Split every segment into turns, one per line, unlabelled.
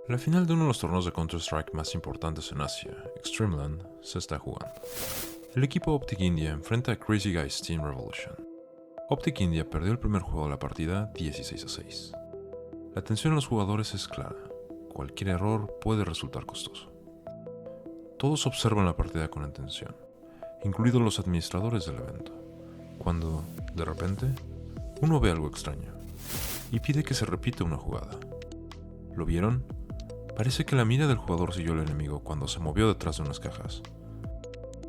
La final de uno de los torneos de Counter-Strike más importantes en Asia, Extremeland, se está jugando. El equipo Optic India enfrenta a Crazy Guys Team Revolution. Optic India perdió el primer juego de la partida 16-6. La tensión en los jugadores es clara. Cualquier error puede resultar costoso. Todos observan la partida con atención, incluidos los administradores del evento, cuando, de repente, uno ve algo extraño y pide que se repita una jugada. ¿Lo vieron? Parece que la mira del jugador siguió al enemigo cuando se movió detrás de unas cajas.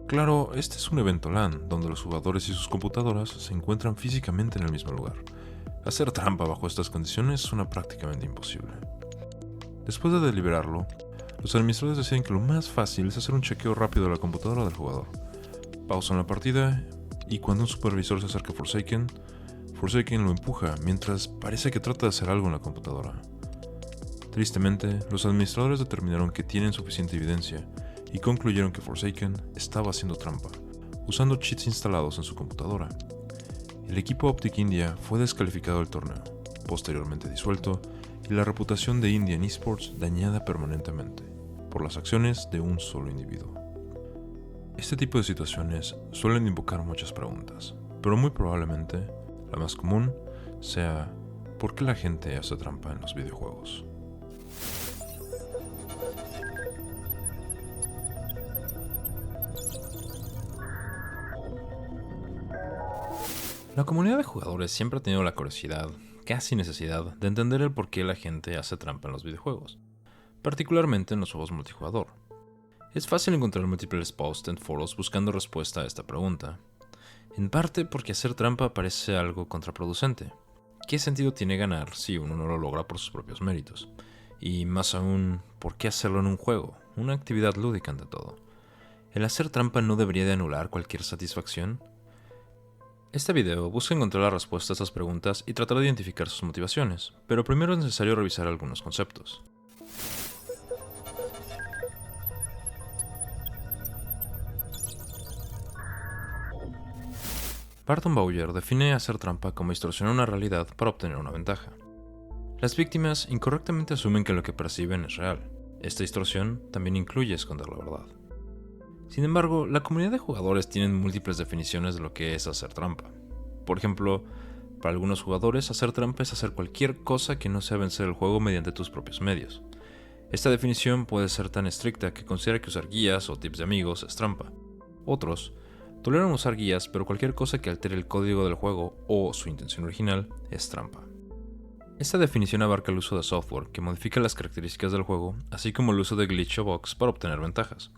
Claro, este es un evento LAN, donde los jugadores y sus computadoras se encuentran físicamente en el mismo lugar. Hacer trampa bajo estas condiciones suena prácticamente imposible. Después de deliberarlo, los administradores deciden que lo más fácil es hacer un chequeo rápido de la computadora del jugador. Pausan la partida y cuando un supervisor se acerca a Forsaken lo empuja mientras parece que trata de hacer algo en la computadora. Tristemente, los administradores determinaron que tienen suficiente evidencia y concluyeron que Forsaken estaba haciendo trampa, usando cheats instalados en su computadora. El equipo Optic India fue descalificado del torneo, posteriormente disuelto, y la reputación de Indian Esports dañada permanentemente por las acciones de un solo individuo. Este tipo de situaciones suelen invocar muchas preguntas, pero muy probablemente la más común sea ¿por qué la gente hace trampa en los videojuegos? La comunidad de jugadores siempre ha tenido la curiosidad, casi necesidad, de entender el por qué la gente hace trampa en los videojuegos, particularmente en los juegos multijugador. Es fácil encontrar múltiples posts en foros buscando respuesta a esta pregunta, en parte porque hacer trampa parece algo contraproducente. ¿Qué sentido tiene ganar si uno no lo logra por sus propios méritos? Y más aún, ¿por qué hacerlo en un juego? Una actividad lúdica ante todo. ¿El hacer trampa no debería de anular cualquier satisfacción? Este video busca encontrar la respuesta a estas preguntas y tratar de identificar sus motivaciones, pero primero es necesario revisar algunos conceptos. Barton Bowyer define hacer trampa como distorsionar una realidad para obtener una ventaja. Las víctimas incorrectamente asumen que lo que perciben es real. Esta distorsión también incluye esconder la verdad. Sin embargo, la comunidad de jugadores tiene múltiples definiciones de lo que es hacer trampa. Por ejemplo, para algunos jugadores, hacer trampa es hacer cualquier cosa que no sea vencer el juego mediante tus propios medios. Esta definición puede ser tan estricta que considera que usar guías o tips de amigos es trampa. Otros toleran usar guías, pero cualquier cosa que altere el código del juego o su intención original es trampa. Esta definición abarca el uso de software que modifica las características del juego, así como el uso de glitch o bugs para obtener ventajas.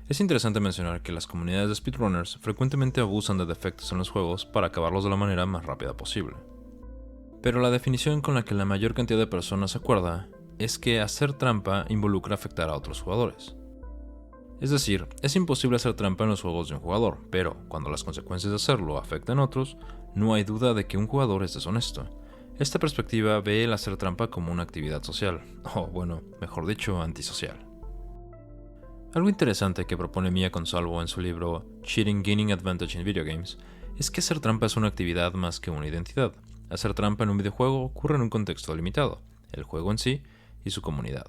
Es interesante mencionar que las comunidades de speedrunners frecuentemente abusan de defectos en los juegos para acabarlos de la manera más rápida posible. Pero la definición con la que la mayor cantidad de personas se acuerda es que hacer trampa involucra afectar a otros jugadores. Es decir, es imposible hacer trampa en los juegos de un jugador, pero cuando las consecuencias de hacerlo afectan a otros, no hay duda de que un jugador es deshonesto. Esta perspectiva ve el hacer trampa como una actividad social, o bueno, mejor dicho, antisocial. Algo interesante que propone Mia Consalvo en su libro Cheating Gaining Advantage in Video Games es que hacer trampa es una actividad más que una identidad. Hacer trampa en un videojuego ocurre en un contexto limitado, el juego en sí y su comunidad.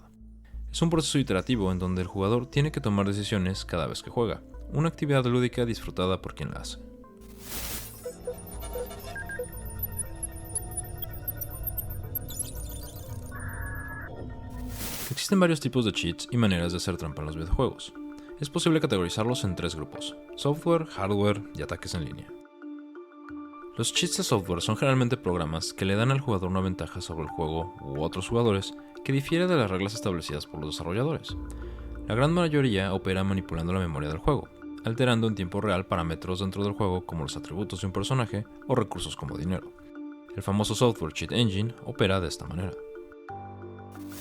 Es un proceso iterativo en donde el jugador tiene que tomar decisiones cada vez que juega, una actividad lúdica disfrutada por quien la hace. Existen varios tipos de cheats y maneras de hacer trampa en los videojuegos. Es posible categorizarlos en tres grupos: software, hardware y ataques en línea. Los cheats de software son generalmente programas que le dan al jugador una ventaja sobre el juego u otros jugadores que difiere de las reglas establecidas por los desarrolladores. La gran mayoría opera manipulando la memoria del juego, alterando en tiempo real parámetros dentro del juego como los atributos de un personaje o recursos como dinero. El famoso software cheat engine opera de esta manera.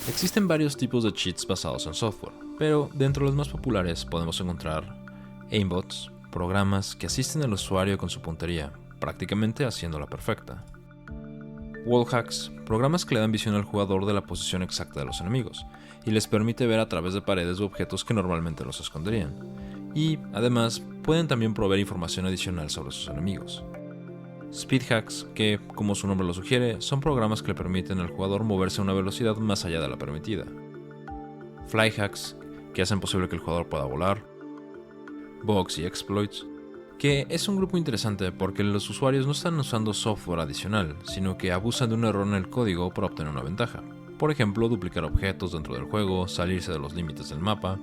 Existen varios tipos de cheats basados en software, pero dentro de los más populares podemos encontrar aimbots, programas que asisten al usuario con su puntería, prácticamente haciéndola perfecta. Wallhacks, programas que le dan visión al jugador de la posición exacta de los enemigos, y les permite ver a través de paredes u objetos que normalmente los esconderían. Y, además, pueden también proveer información adicional sobre sus enemigos. Speedhacks, que, como su nombre lo sugiere, son programas que le permiten al jugador moverse a una velocidad más allá de la permitida. fly hacks, que hacen posible que el jugador pueda volar, bugs y exploits, que es un grupo interesante porque los usuarios no están usando software adicional, sino que abusan de un error en el código para obtener una ventaja. Por ejemplo, duplicar objetos dentro del juego, salirse de los límites del mapa.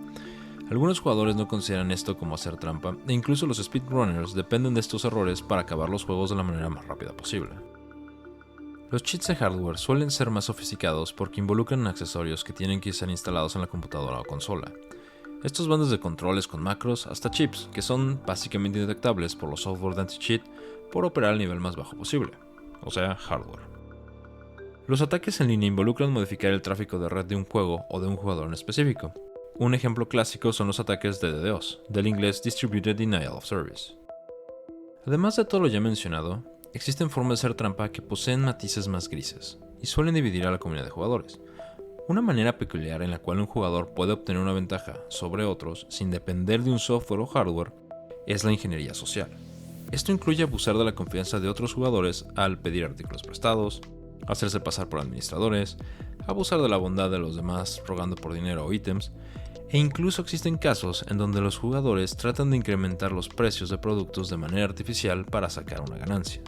Algunos jugadores no consideran esto como hacer trampa, e incluso los speedrunners dependen de estos errores para acabar los juegos de la manera más rápida posible. Los cheats de hardware suelen ser más sofisticados porque involucran accesorios que tienen que ser instalados en la computadora o consola. Estos van desde controles con macros hasta chips, que son básicamente indetectables por los software de anti-cheat por operar al nivel más bajo posible, o sea, hardware. Los ataques en línea involucran modificar el tráfico de red de un juego o de un jugador en específico. Un ejemplo clásico son los ataques de DDoS, del inglés Distributed Denial of Service. Además de todo lo ya mencionado, existen formas de hacer trampa que poseen matices más grises y suelen dividir a la comunidad de jugadores. Una manera peculiar en la cual un jugador puede obtener una ventaja sobre otros sin depender de un software o hardware es la ingeniería social. Esto incluye abusar de la confianza de otros jugadores al pedir artículos prestados, hacerse pasar por administradores, abusar de la bondad de los demás rogando por dinero o ítems, e incluso existen casos en donde los jugadores tratan de incrementar los precios de productos de manera artificial para sacar una ganancia.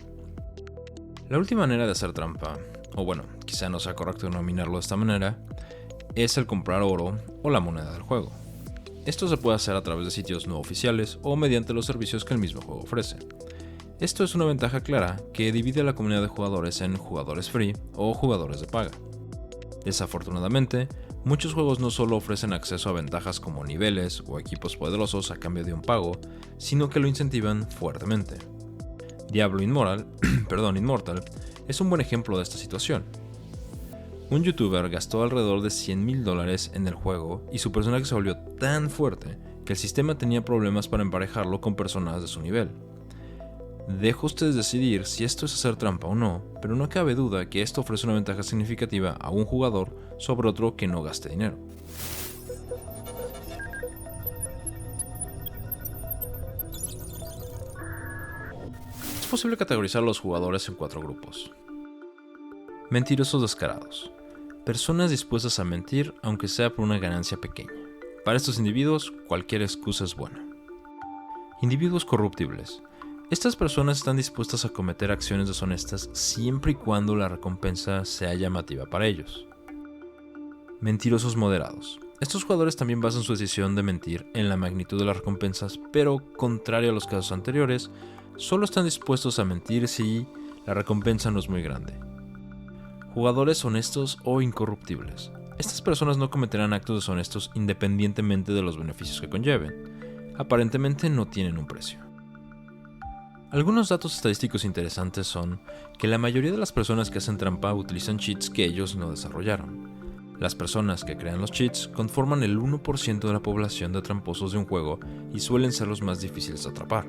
La última manera de hacer trampa, o bueno, quizá no sea correcto denominarlo de esta manera, es el comprar oro o la moneda del juego. Esto se puede hacer a través de sitios no oficiales o mediante los servicios que el mismo juego ofrece. Esto es una ventaja clara que divide a la comunidad de jugadores en jugadores free o jugadores de paga. Desafortunadamente, muchos juegos no solo ofrecen acceso a ventajas como niveles o equipos poderosos a cambio de un pago, sino que lo incentivan fuertemente. Diablo Immortal es un buen ejemplo de esta situación. Un youtuber gastó alrededor de $100,000 en el juego y su personaje se volvió tan fuerte que el sistema tenía problemas para emparejarlo con personas de su nivel. Dejo a ustedes decidir si esto es hacer trampa o no, pero no cabe duda que esto ofrece una ventaja significativa a un jugador sobre otro que no gaste dinero. Es posible categorizar a los jugadores en 4 grupos. Mentirosos descarados. Personas dispuestas a mentir aunque sea por una ganancia pequeña. Para estos individuos, cualquier excusa es buena. Individuos corruptibles. Estas personas están dispuestas a cometer acciones deshonestas siempre y cuando la recompensa sea llamativa para ellos. Mentirosos moderados. Estos jugadores también basan su decisión de mentir en la magnitud de las recompensas, pero contrario a los casos anteriores, solo están dispuestos a mentir si la recompensa no es muy grande. Jugadores honestos o incorruptibles. Estas personas no cometerán actos deshonestos independientemente de los beneficios que conlleven. Aparentemente no tienen un precio. Algunos datos estadísticos interesantes son que la mayoría de las personas que hacen trampa utilizan cheats que ellos no desarrollaron. Las personas que crean los cheats conforman el 1% de la población de tramposos de un juego y suelen ser los más difíciles de atrapar.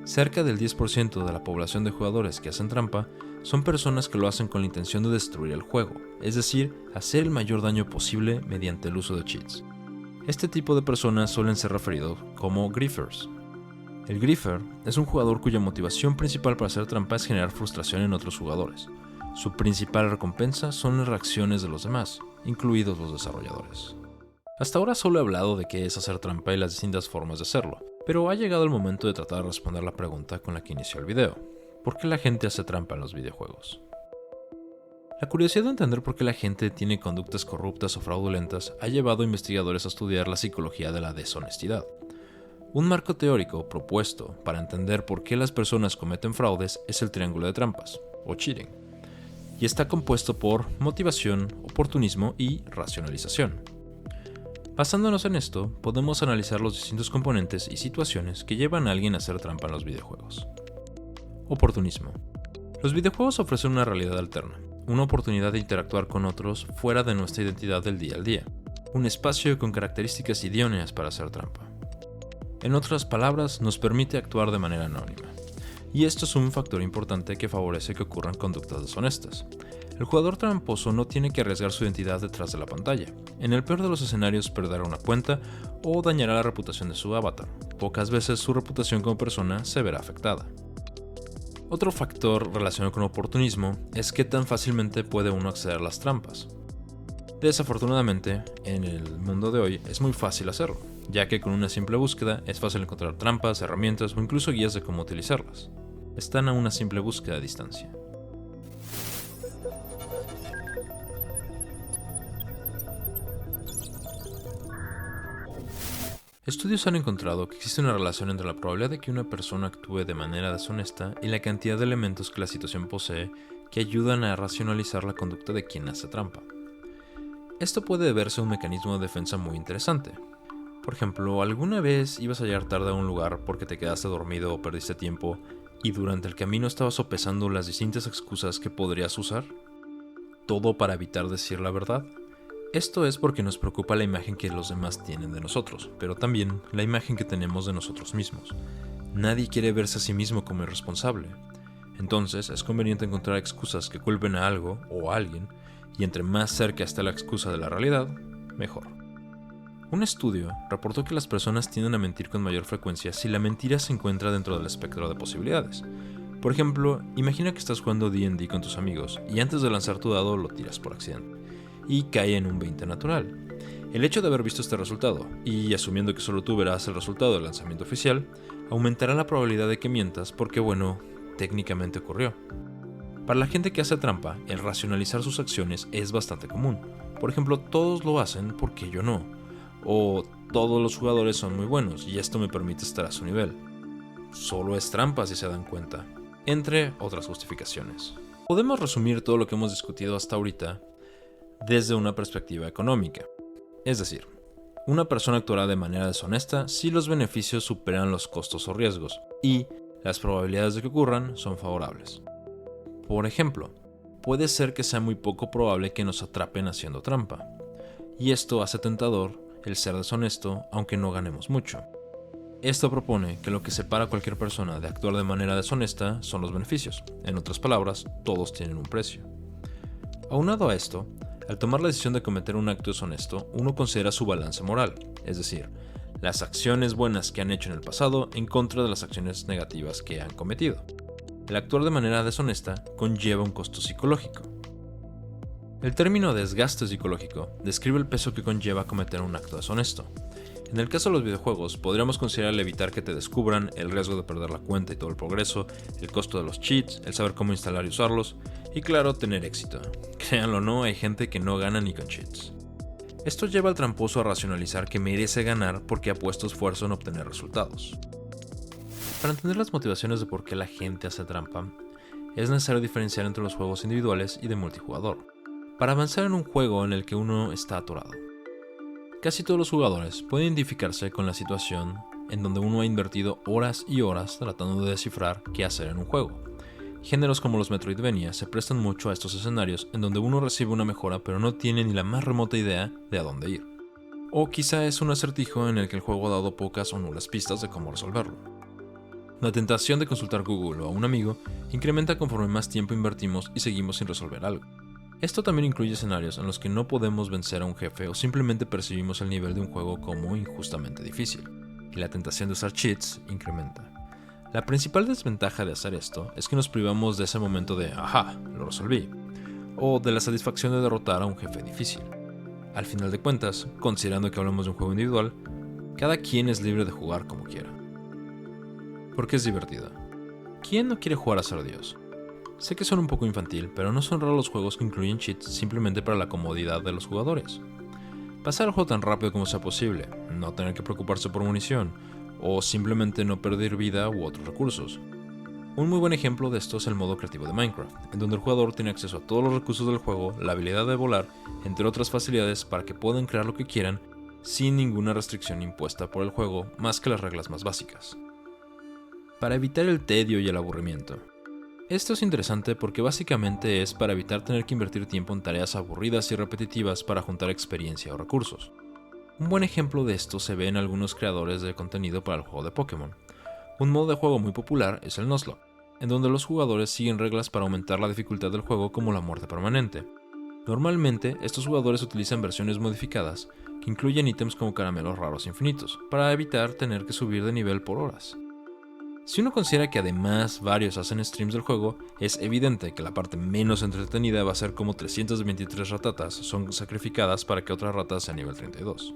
Cerca del 10% de la población de jugadores que hacen trampa son personas que lo hacen con la intención de destruir el juego, es decir, hacer el mayor daño posible mediante el uso de cheats. Este tipo de personas suelen ser referidos como griefers. El griefer es un jugador cuya motivación principal para hacer trampa es generar frustración en otros jugadores. Su principal recompensa son las reacciones de los demás, incluidos los desarrolladores. Hasta ahora solo he hablado de qué es hacer trampa y las distintas formas de hacerlo, pero ha llegado el momento de tratar de responder la pregunta con la que inició el video. ¿Por qué la gente hace trampa en los videojuegos? La curiosidad de entender por qué la gente tiene conductas corruptas o fraudulentas ha llevado a investigadores a estudiar la psicología de la deshonestidad. Un marco teórico propuesto para entender por qué las personas cometen fraudes es el triángulo de trampas, o cheating, y está compuesto por motivación, oportunismo y racionalización. Basándonos en esto, podemos analizar los distintos componentes y situaciones que llevan a alguien a hacer trampa en los videojuegos. Oportunismo. Los videojuegos ofrecen una realidad alterna, una oportunidad de interactuar con otros fuera de nuestra identidad del día al día, un espacio con características idóneas para hacer trampa. En otras palabras, nos permite actuar de manera anónima. Y esto es un factor importante que favorece que ocurran conductas deshonestas. El jugador tramposo no tiene que arriesgar su identidad detrás de la pantalla. En el peor de los escenarios perderá una cuenta o dañará la reputación de su avatar. Pocas veces su reputación como persona se verá afectada. Otro factor relacionado con oportunismo es qué tan fácilmente puede uno acceder a las trampas. Desafortunadamente, en el mundo de hoy es muy fácil hacerlo, ya que con una simple búsqueda es fácil encontrar trampas, herramientas o incluso guías de cómo utilizarlas. Están a una simple búsqueda de distancia. Estudios han encontrado que existe una relación entre la probabilidad de que una persona actúe de manera deshonesta y la cantidad de elementos que la situación posee que ayudan a racionalizar la conducta de quien hace trampa. Esto puede deberse a un mecanismo de defensa muy interesante. Por ejemplo, ¿alguna vez ibas a llegar tarde a un lugar porque te quedaste dormido o perdiste tiempo y durante el camino estabas sopesando las distintas excusas que podrías usar? ¿Todo para evitar decir la verdad? Esto es porque nos preocupa la imagen que los demás tienen de nosotros, pero también la imagen que tenemos de nosotros mismos. Nadie quiere verse a sí mismo como irresponsable. Entonces es conveniente encontrar excusas que culpen a algo o a alguien, y entre más cerca esté la excusa de la realidad, mejor. Un estudio reportó que las personas tienden a mentir con mayor frecuencia si la mentira se encuentra dentro del espectro de posibilidades. Por ejemplo, imagina que estás jugando D&D con tus amigos y antes de lanzar tu dado lo tiras por accidente, y cae en un 20 natural. El hecho de haber visto este resultado, y asumiendo que solo tú verás el resultado del lanzamiento oficial, aumentará la probabilidad de que mientas porque, bueno, técnicamente ocurrió. Para la gente que hace trampa, el racionalizar sus acciones es bastante común. Por ejemplo, todos lo hacen porque yo no. O todos los jugadores son muy buenos y esto me permite estar a su nivel. Solo es trampa si se dan cuenta. Entre otras justificaciones. Podemos resumir todo lo que hemos discutido hasta ahorita desde una perspectiva económica. Es decir, una persona actuará de manera deshonesta si los beneficios superan los costos o riesgos y las probabilidades de que ocurran son favorables. Por ejemplo, puede ser que sea muy poco probable que nos atrapen haciendo trampa, y esto hace tentador el ser deshonesto aunque no ganemos mucho. Esto propone que lo que separa a cualquier persona de actuar de manera deshonesta son los beneficios. En otras palabras, todos tienen un precio. Aunado a esto, al tomar la decisión de cometer un acto deshonesto, uno considera su balance moral, es decir, las acciones buenas que han hecho en el pasado en contra de las acciones negativas que han cometido. El actuar de manera deshonesta conlleva un costo psicológico. El término desgaste psicológico describe el peso que conlleva cometer un acto deshonesto. En el caso de los videojuegos, podríamos considerar el evitar que te descubran, el riesgo de perder la cuenta y todo el progreso, el costo de los cheats, el saber cómo instalar y usarlos, y claro, tener éxito. Créanlo o no, hay gente que no gana ni con cheats. Esto lleva al tramposo a racionalizar que merece ganar porque ha puesto esfuerzo en obtener resultados. Para entender las motivaciones de por qué la gente hace trampa, es necesario diferenciar entre los juegos individuales y de multijugador, para avanzar en un juego en el que uno está atorado. Casi todos los jugadores pueden identificarse con la situación en donde uno ha invertido horas y horas tratando de descifrar qué hacer en un juego. Géneros como los Metroidvania se prestan mucho a estos escenarios en donde uno recibe una mejora pero no tiene ni la más remota idea de a dónde ir. O quizá es un acertijo en el que el juego ha dado pocas o nulas pistas de cómo resolverlo. La tentación de consultar Google o a un amigo incrementa conforme más tiempo invertimos y seguimos sin resolver algo. Esto también incluye escenarios en los que no podemos vencer a un jefe o simplemente percibimos el nivel de un juego como injustamente difícil, y la tentación de usar cheats incrementa. La principal desventaja de hacer esto es que nos privamos de ese momento de ¡ajá! Lo resolví, o de la satisfacción de derrotar a un jefe difícil. Al final de cuentas, considerando que hablamos de un juego individual, cada quien es libre de jugar como quiera. Porque es divertido. ¿Quién no quiere jugar a ser Dios? Sé que son un poco infantil, pero no son raros los juegos que incluyen cheats simplemente para la comodidad de los jugadores. Pasar el juego tan rápido como sea posible, no tener que preocuparse por munición, o simplemente no perder vida u otros recursos. Un muy buen ejemplo de esto es el modo creativo de Minecraft, en donde el jugador tiene acceso a todos los recursos del juego, la habilidad de volar, entre otras facilidades para que puedan crear lo que quieran sin ninguna restricción impuesta por el juego más que las reglas más básicas. Para evitar el tedio y el aburrimiento. Esto es interesante porque básicamente es para evitar tener que invertir tiempo en tareas aburridas y repetitivas para juntar experiencia o recursos. Un buen ejemplo de esto se ve en algunos creadores de contenido para el juego de Pokémon. Un modo de juego muy popular es el Nuzlocke, en donde los jugadores siguen reglas para aumentar la dificultad del juego como la muerte permanente. Normalmente, estos jugadores utilizan versiones modificadas que incluyen ítems como caramelos raros infinitos, para evitar tener que subir de nivel por horas. Si uno considera que además varios hacen streams del juego, es evidente que la parte menos entretenida va a ser como 323 ratatas son sacrificadas para que otra rata sea nivel 32.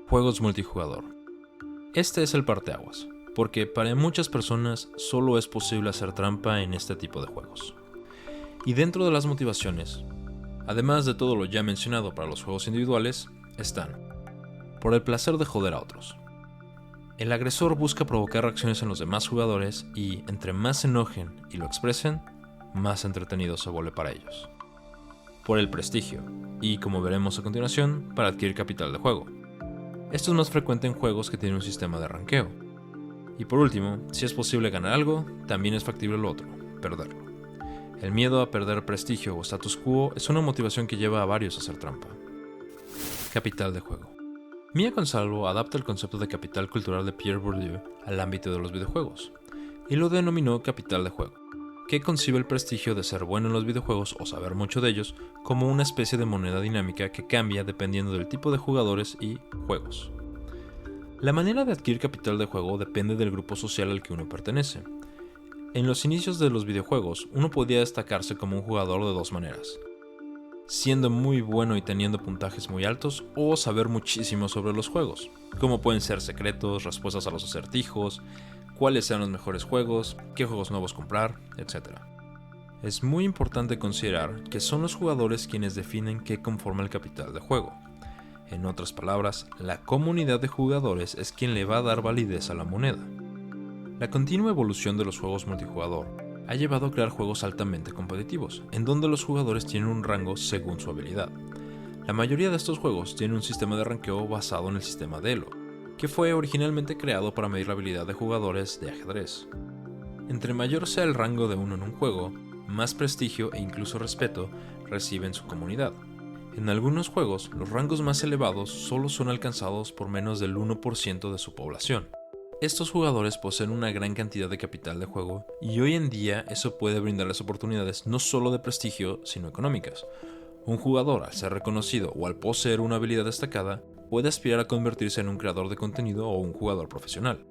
Juegos multijugador. Este es el parteaguas, porque para muchas personas solo es posible hacer trampa en este tipo de juegos. Y dentro de las motivaciones, además de todo lo ya mencionado para los juegos individuales, están: por el placer de joder a otros. El agresor busca provocar reacciones en los demás jugadores y, entre más se enojen y lo expresen, más entretenido se vuelve para ellos. Por el prestigio, y como veremos a continuación, para adquirir capital de juego. Esto es más frecuente en juegos que tienen un sistema de ranqueo. Y por último, si es posible ganar algo, también es factible lo otro, perderlo. El miedo a perder prestigio o status quo es una motivación que lleva a varios a hacer trampa. Capital de juego. Mia Consalvo adapta el concepto de capital cultural de Pierre Bourdieu al ámbito de los videojuegos, y lo denominó capital de juego, que concibe el prestigio de ser bueno en los videojuegos o saber mucho de ellos como una especie de moneda dinámica que cambia dependiendo del tipo de jugadores y juegos. La manera de adquirir capital de juego depende del grupo social al que uno pertenece. En los inicios de los videojuegos, uno podía destacarse como un jugador de dos maneras: siendo muy bueno y teniendo puntajes muy altos, o saber muchísimo sobre los juegos, como pueden ser secretos, respuestas a los acertijos, cuáles sean los mejores juegos, qué juegos nuevos comprar, etc. Es muy importante considerar que son los jugadores quienes definen qué conforma el capital de juego. En otras palabras, la comunidad de jugadores es quien le va a dar validez a la moneda. La continua evolución de los juegos multijugador ha llevado a crear juegos altamente competitivos, en donde los jugadores tienen un rango según su habilidad. La mayoría de estos juegos tienen un sistema de ranqueo basado en el sistema de Elo, que fue originalmente creado para medir la habilidad de jugadores de ajedrez. Entre mayor sea el rango de uno en un juego, más prestigio e incluso respeto recibe en su comunidad. En algunos juegos, los rangos más elevados solo son alcanzados por menos del 1% de su población. Estos jugadores poseen una gran cantidad de capital de juego y hoy en día eso puede brindarles oportunidades no solo de prestigio, sino económicas. Un jugador, al ser reconocido o al poseer una habilidad destacada, puede aspirar a convertirse en un creador de contenido o un jugador profesional.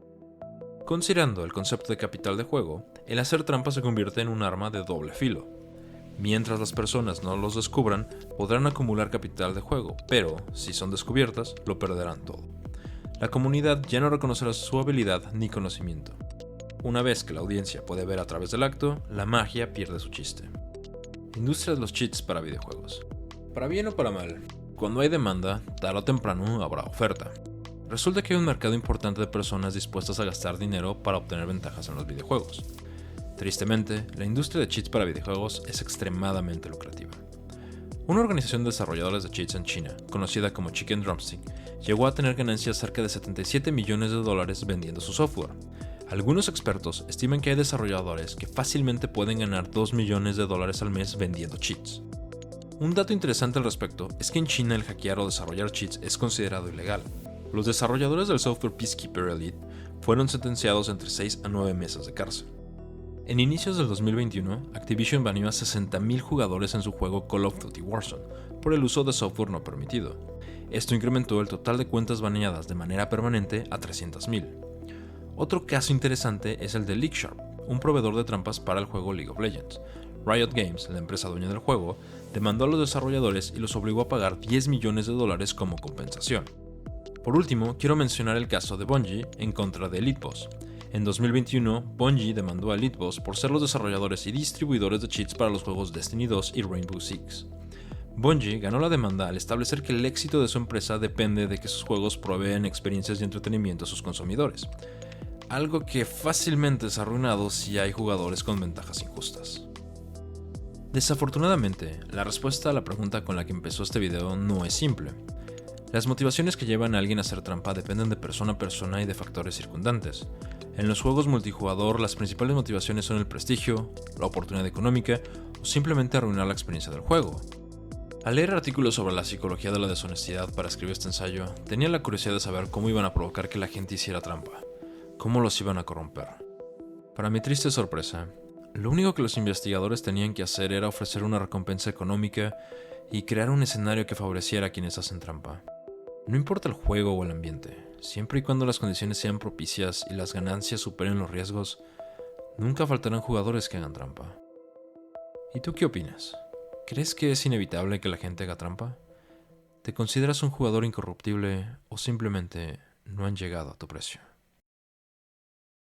Considerando el concepto de capital de juego, el hacer trampa se convierte en un arma de doble filo. Mientras las personas no los descubran, podrán acumular capital de juego, pero si son descubiertas, lo perderán todo. La comunidad ya no reconocerá su habilidad ni conocimiento. Una vez que la audiencia puede ver a través del acto, la magia pierde su chiste. Industria de los cheats para videojuegos. Para bien o para mal, cuando hay demanda, tarde o temprano habrá oferta. Resulta que hay un mercado importante de personas dispuestas a gastar dinero para obtener ventajas en los videojuegos. Tristemente, la industria de cheats para videojuegos es extremadamente lucrativa. Una organización de desarrolladores de cheats en China, conocida como Chicken Drumstick, llegó a tener ganancias cerca de $77 millones vendiendo su software. Algunos expertos estiman que hay desarrolladores que fácilmente pueden ganar $2 millones al mes vendiendo cheats. Un dato interesante al respecto es que en China el hackear o desarrollar cheats es considerado ilegal. Los desarrolladores del software Peacekeeper Elite fueron sentenciados entre 6 a 9 meses de cárcel. En inicios del 2021, Activision baneó a 60.000 jugadores en su juego Call of Duty Warzone por el uso de software no permitido. Esto incrementó el total de cuentas baneadas de manera permanente a 300.000. Otro caso interesante es el de LeakSharp, un proveedor de trampas para el juego League of Legends. Riot Games, la empresa dueña del juego, demandó a los desarrolladores y los obligó a pagar $10 millones como compensación. Por último, quiero mencionar el caso de Bungie en contra de Elite Boss. En 2021, Bungie demandó a Elite Boss por ser los desarrolladores y distribuidores de cheats para los juegos Destiny 2 y Rainbow Six. Bungie ganó la demanda al establecer que el éxito de su empresa depende de que sus juegos proveen experiencias de entretenimiento a sus consumidores, algo que fácilmente es arruinado si hay jugadores con ventajas injustas. Desafortunadamente, la respuesta a la pregunta con la que empezó este video no es simple. Las motivaciones que llevan a alguien a hacer trampa dependen de persona a persona y de factores circundantes. En los juegos multijugador, las principales motivaciones son el prestigio, la oportunidad económica o simplemente arruinar la experiencia del juego. Al leer artículos sobre la psicología de la deshonestidad para escribir este ensayo, tenía la curiosidad de saber cómo iban a provocar que la gente hiciera trampa, cómo los iban a corromper. Para mi triste sorpresa, lo único que los investigadores tenían que hacer era ofrecer una recompensa económica y crear un escenario que favoreciera a quienes hacen trampa. No importa el juego o el ambiente, siempre y cuando las condiciones sean propicias y las ganancias superen los riesgos, nunca faltarán jugadores que hagan trampa. ¿Y tú qué opinas? ¿Crees que es inevitable que la gente haga trampa? ¿Te consideras un jugador incorruptible o simplemente no han llegado a tu precio?